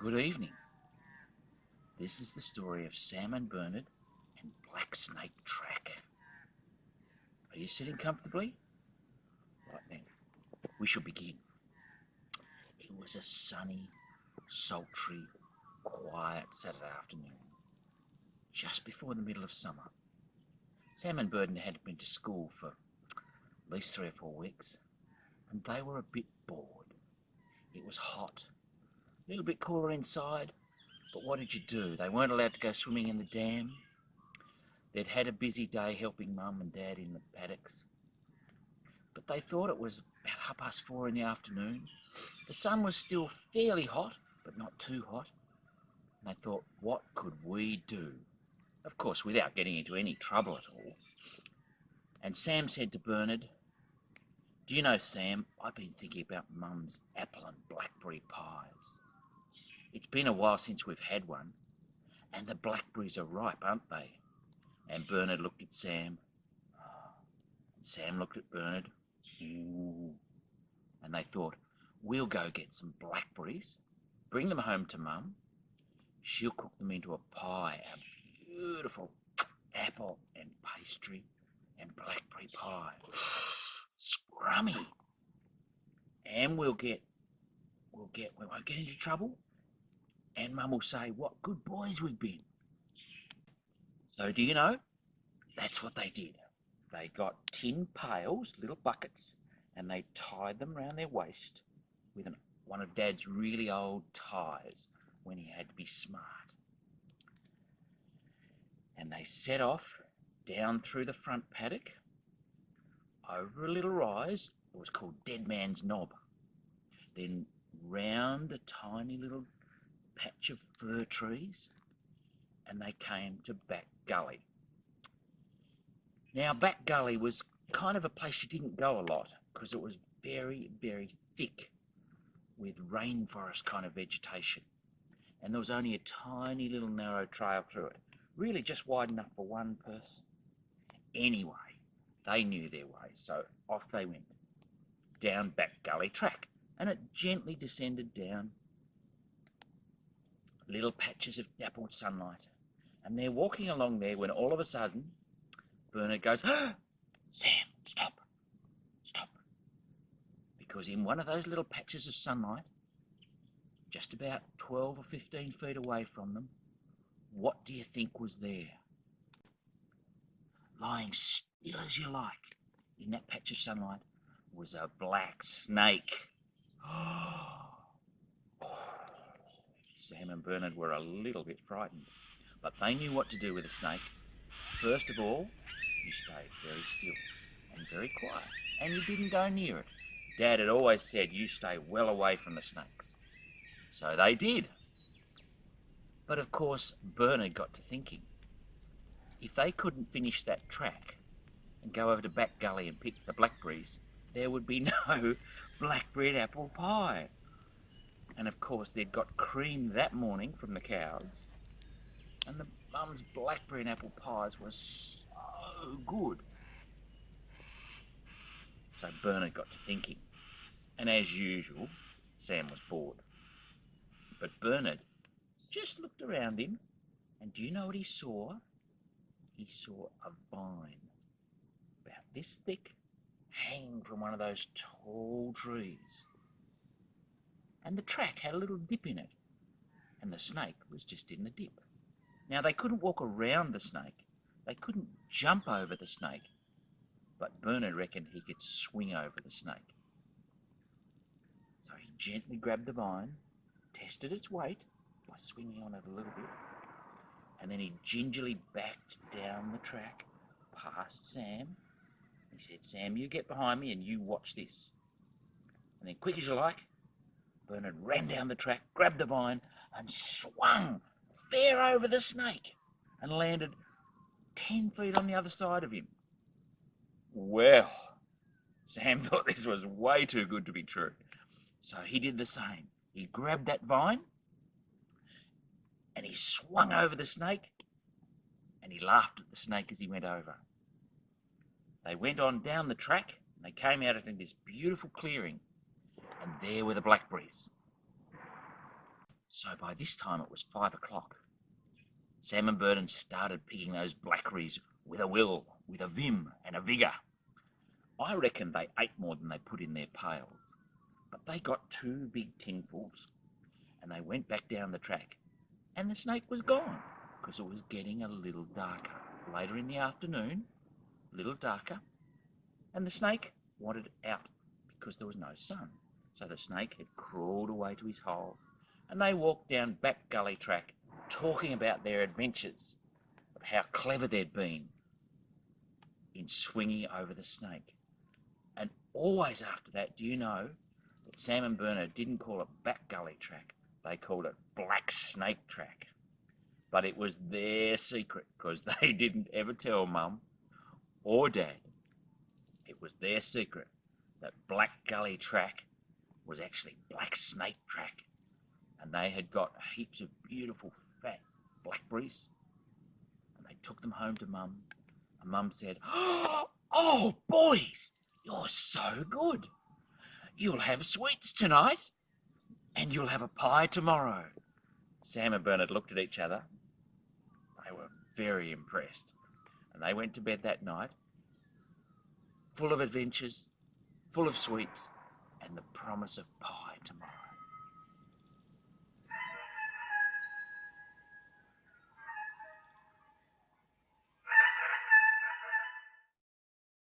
Good evening. This is the story of Sam and Bernard and Black Snake Track. Are you sitting comfortably? Right then, we shall begin. It was a sunny, sultry, quiet Saturday afternoon, just before the middle of summer. Sam and Bernard hadn't been to school for at least 3 or 4 weeks, and they were a bit bored. It was hot, a little bit cooler inside, but what did you do? They weren't allowed to go swimming in the dam. They'd had a busy day helping Mum and Dad in the paddocks. But they thought it was about 4:30 in the afternoon. The sun was still fairly hot, but not too hot. And they thought, what could we do? Of course, without getting into any trouble at all. And Sam said to Bernard, "Do you know, Sam, I've been thinking about Mum's apple and blackberry pies. It's been a while since we've had one, and the blackberries are ripe, aren't they?" And Bernard looked at Sam, and Sam looked at Bernard. Ooh. And they thought, we'll go get some blackberries, bring them home to Mum. She'll cook them into a pie, a beautiful apple and pastry and blackberry pie. Scrummy. And we won't get into trouble. And Mum will say, what good boys we've been. So do you know? That's what they did. They got tin pails, little buckets, and they tied them round their waist with one of Dad's really old ties when he had to be smart. And they set off down through the front paddock, over a little rise. It was called Dead Man's Knob. Then round a tiny little patch of fir trees, and they came to Back Gully. Now, Back Gully was kind of a place you didn't go a lot because it was very, very thick with rainforest kind of vegetation. And there was only a tiny little narrow trail through it, really just wide enough for one person. Anyway, they knew their way, so off they went, down Back Gully Track, and it gently descended down little patches of dappled sunlight. And they're walking along there when all of a sudden, Bernard goes, "Ah, Sam, stop. Because in one of those little patches of sunlight, just about 12 or 15 feet away from them, what do you think was there? Lying still as you like in that patch of sunlight was a black snake. Sam and Bernard were a little bit frightened, but they knew what to do with a snake. First of all, you stayed very still and very quiet, and you didn't go near it. Dad had always said you stay well away from the snakes. So they did. But of course, Bernard got to thinking, if they couldn't finish that track and go over to Back Gully and pick the blackberries, there would be no blackberry and apple pie. And of course, they'd got cream that morning from the cows, and the Mum's blackberry and apple pies were so good. So Bernard got to thinking, and as usual, Sam was bored. But Bernard just looked around him, and do you know what he saw? He saw a vine about this thick hanging from one of those tall trees. And the track had a little dip in it, and the snake was just in the dip. Now, they couldn't walk around the snake. They couldn't jump over the snake, but Bernard reckoned he could swing over the snake. So he gently grabbed the vine, tested its weight by swinging on it a little bit, and then he gingerly backed down the track past Sam. He said, "Sam, you get behind me and you watch this." And then, quick as you like, Bernard ran down the track, grabbed the vine, and swung fair over the snake and landed 10 feet on the other side of him. Well, Sam thought this was way too good to be true. So he did the same. He grabbed that vine and he swung over the snake, and he laughed at the snake as he went over. They went on down the track and they came out into this beautiful clearing, and there were the blackberries. So by this time it was 5 o'clock. Sam and Bernard started picking those blackberries with a will, with a vim and a vigour. I reckon they ate more than they put in their pails, but they got 2 big tinfuls, and they went back down the track, and the snake was gone, because it was getting a little darker. Later in the afternoon, a little darker, and the snake wanted out because there was no sun. So the snake had crawled away to his hole, and they walked down back gully track, talking about their adventures, of how clever they'd been in swinging over the snake. And always after that, do you know that Sam and Bernard didn't call it back gully track, they called it black snake track. But it was their secret, because they didn't ever tell Mum or Dad. It was their secret that black gully track was actually black snake track. And they had got heaps of beautiful fat blackberries, and they took them home to Mum, and Mum said, "Oh, boys, you're so good. You'll have sweets tonight, and you'll have a pie tomorrow." Sam and Bernard looked at each other. They were very impressed, and they went to bed that night, full of adventures, full of sweets, and the promise of pie tomorrow.